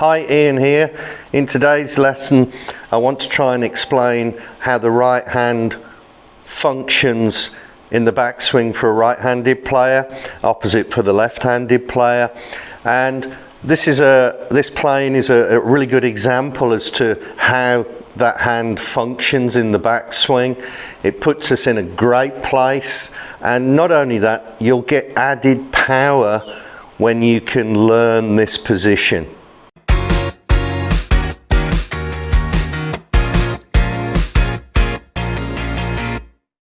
Hi, Ian here. In today's lesson I want to try and explain how the right hand functions in the backswing for a right-handed player, opposite for the left-handed player. And this playing is a really good example as to how that hand functions in the backswing. It puts us in a great place, and not only that, you'll get added power when you can learn this position.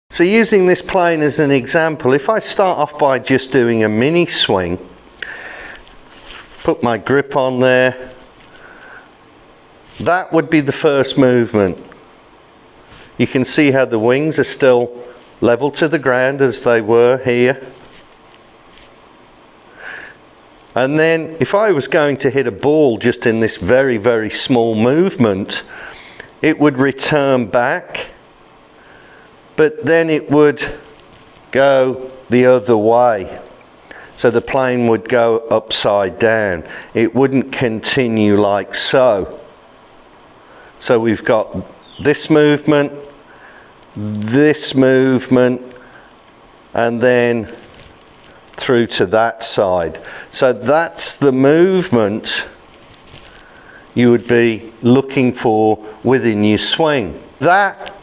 So using this playing as an example, if I start off by just doing a mini swing, put my grip on there, that would be the first movement. You can see how the wings are still level to the ground as they were here. And then if I was going to hit a ball just in this very, very small movement, it would return back, but then it would go the other way. So the plane would go upside down. It wouldn't continue like so. So we've got this movement, and then through to that side. So that's the movement you would be looking for within your swing. That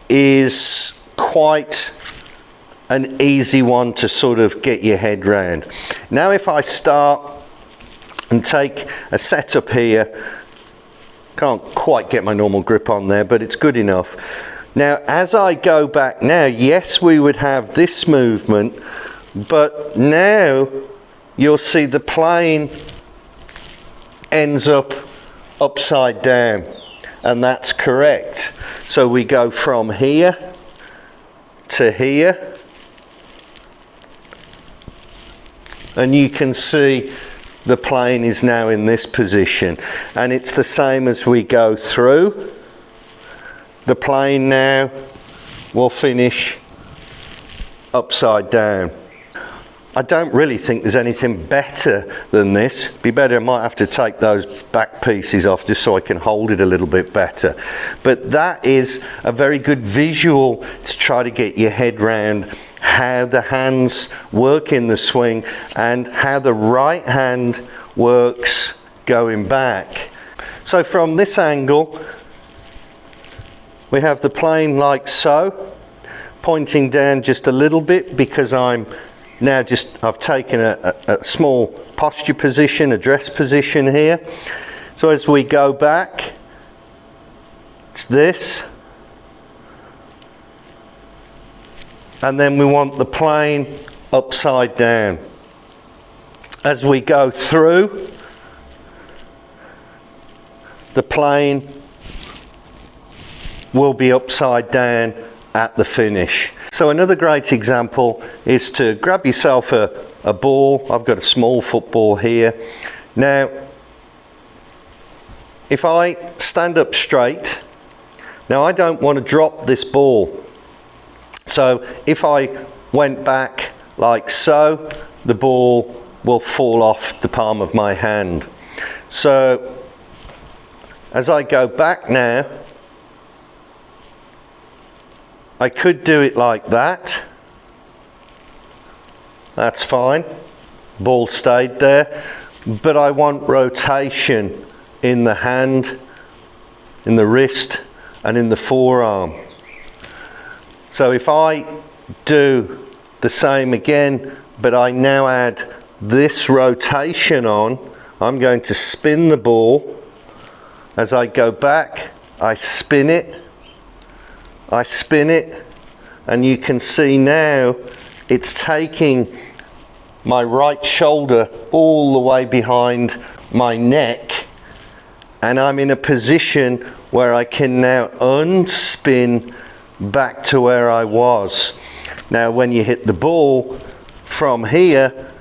is quite an easy one to sort of get your head round. Now if I start and take a setup here, can't quite get my normal grip on there, but it's good enough. Now as I go back now, yes, we would have this movement, but now you'll see the plane ends up upside down, and that's correct. So we go from here to here, and you can see the plane is now in this position, and it's the same as we go through. The plane now will finish upside down. I don't really think there's anything better than this. Be better, I might have to take those back pieces off just so I can hold it a little bit better. But that is a very good visual to try to get your head round how the hands work in the swing and how the right hand works going back. So from this angle, we have the plane like so, pointing down just a little bit because I've taken a small posture position, a dress position here. So as we go back, it's this. And then we want the plane upside down. As we go through, the plane will be upside down at the finish. So another great example is to grab yourself a ball. I've got a small football here. Now, if I stand up straight, now I don't want to drop this ball. So if I went back like so, the ball will fall off the palm of my hand. So as I go back now, I could do it like that. That's fine. Ball stayed there. But I want rotation in the hand, in the wrist, and in the forearm. So if I do the same again, but I now add this rotation on, I'm going to spin the ball. As I go back, I spin it, and you can see now it's taking my right shoulder all the way behind my neck, and I'm in a position where I can now unspin back to where I was. Now when you hit the ball from here,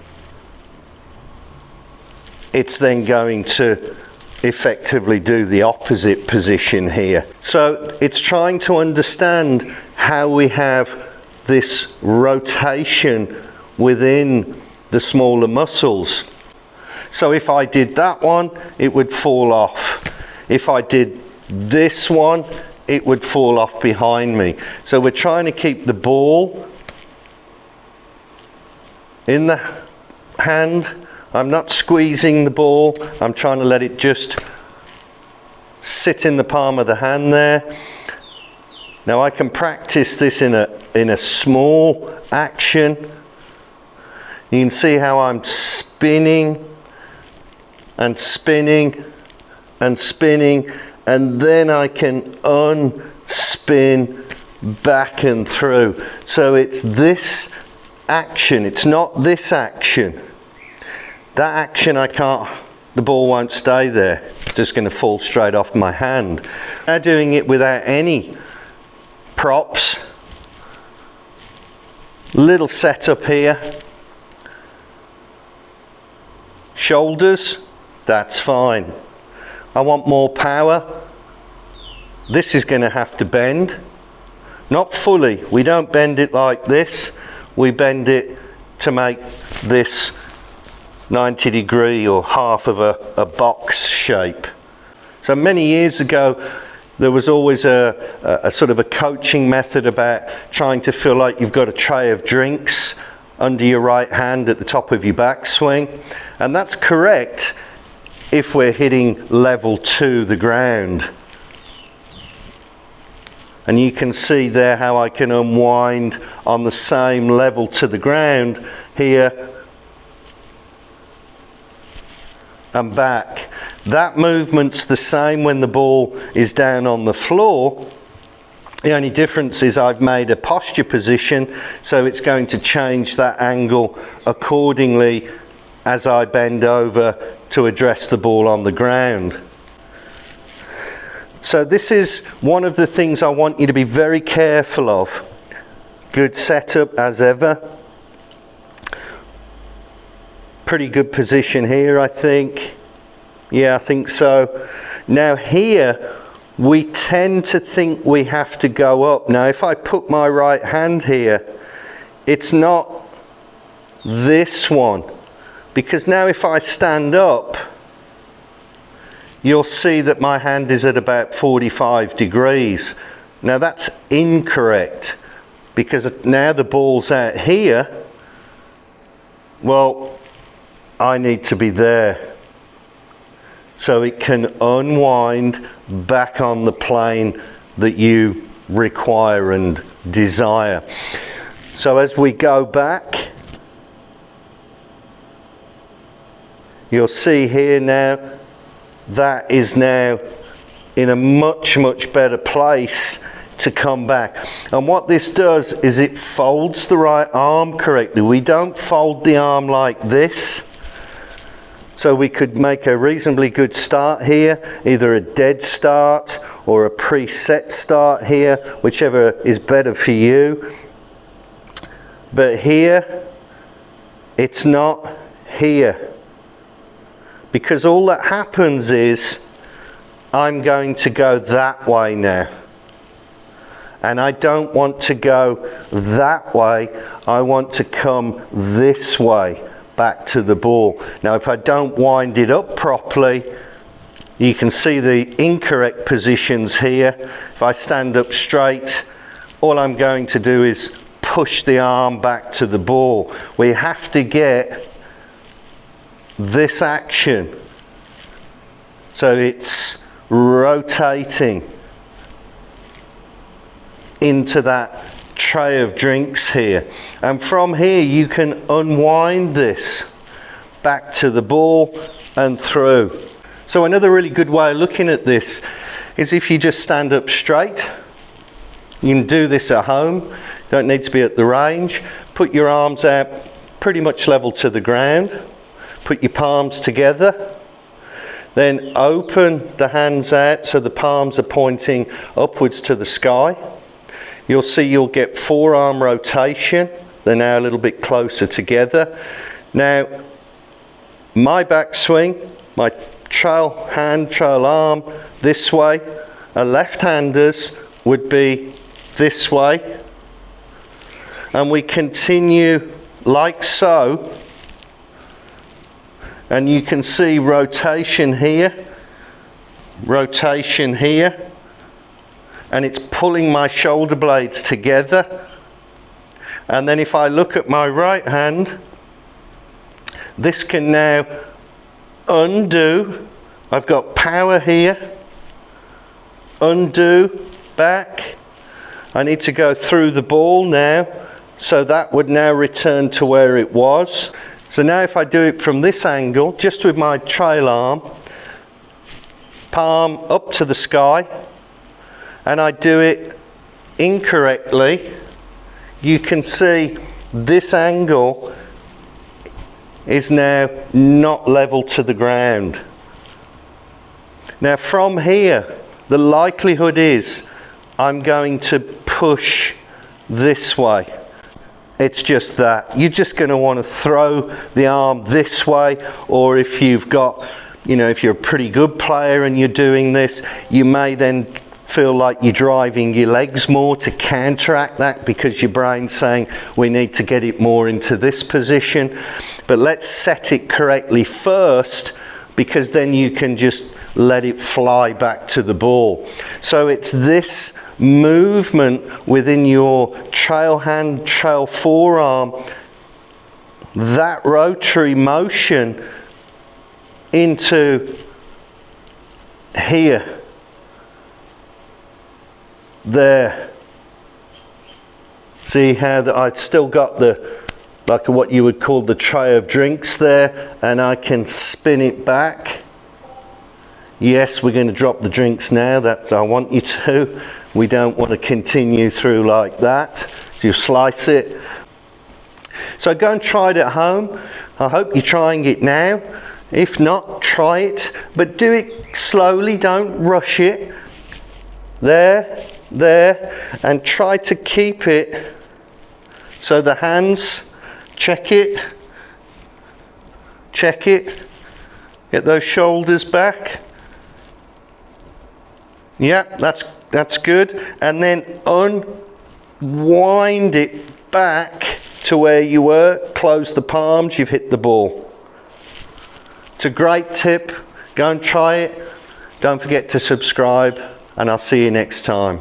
it's then going to effectively do the opposite position here. So it's trying to understand how we have this rotation within the smaller muscles. So if I did that one, it would fall off. If I did this one, it would fall off behind me. So we're trying to keep the ball in the hand. I'm not squeezing the ball. I'm trying to let it just sit in the palm of the hand there. Now I can practice this in a small action. You can see how I'm spinning and spinning and spinning, and then I can unspin back and through. So it's this action, it's not this action. That action I can't, the ball won't stay there. It's just going to fall straight off my hand. Now doing it without any props. Little setup here. Shoulders, that's fine. I want more power. This is going to have to bend. Not fully. We don't bend it like this. We bend it to make this 90-degree or half of a box shape. So many years ago, there was always a sort of a coaching method about trying to feel like you've got a tray of drinks under your right hand at the top of your backswing. And that's correct if we're hitting level to the ground. And you can see there how I can unwind on the same level to the ground here and back. That movement's the same when the ball is down on the floor. The only difference is I've made a posture position, so it's going to change that angle accordingly as I bend over to address the ball on the ground. So this is one of the things I want you to be very careful of. Good setup as ever. Pretty good position here, I think. Yeah, I think so. Now here, we tend to think we have to go up. Now if I put my right hand here, it's not this one. Because now if I stand up, you'll see that my hand is at about 45 degrees. Now that's incorrect, because now the ball's out here. Well, I need to be there, so it can unwind back on the plane that you require and desire. So as we go back, you'll see here now, that is now in a much better place to come back. And what this does is it folds the right arm correctly. We don't fold the arm like this. So we could make a reasonably good start here, either a dead start or a preset start here, whichever is better for you. But here, it's not here. Because all that happens is, I'm going to go that way now. And I don't want to go that way, I want to come this way, back to the ball. Now if I don't wind it up properly, you can see the incorrect positions here. If I stand up straight, all I'm going to do is push the arm back to the ball. We have to get this action, so it's rotating into that tray of drinks here, and from here you can unwind this back to the ball and through. So another really good way of looking at this is if you just stand up straight. You can do this at home, don't need to be at the range. Put your arms out pretty much level to the ground. Put your palms together, then open the hands out so the palms are pointing upwards to the sky. You'll see you'll get forearm rotation. They're now a little bit closer together. Now, my backswing, my trail hand, trail arm this way, a left-hander's would be this way. And we continue like so and you can see rotation here, and it's pulling my shoulder blades together. And then if I look at my right hand, this can now undo. I've got power here, undo, back. I need to go through the ball now, so that would now return to where it was. So now if I do it from this angle, just with my trail arm, palm up to the sky, and I do it incorrectly, you can see this angle is now not level to the ground. Now from here, the likelihood is I'm going to push this way. It's just that. You're just going to want to throw the arm this way, or if you've got, if you're a pretty good player and you're doing this, you may then feel like you're driving your legs more to counteract that, because your brain's saying we need to get it more into this position. But let's set it correctly first, because then you can just let it fly back to the ball. So it's this movement within your trail hand, trail forearm, that rotary motion into here, there. See how that I've still got the, like what you would call the tray of drinks there, and I can spin it back. Yes, we're going to drop the drinks now, that I want you to. We don't want to continue through like that. So you slice it. So go and try it at home. I hope you're trying it now. If not, try it, but do it slowly, don't rush it. There, and try to keep it so the hands, check it, get those shoulders back. Yeah, that's good. And then unwind it back to where you were, close the palms, you've hit the ball. It's a great tip. Go and try it. Don't forget to subscribe, and I'll see you next time.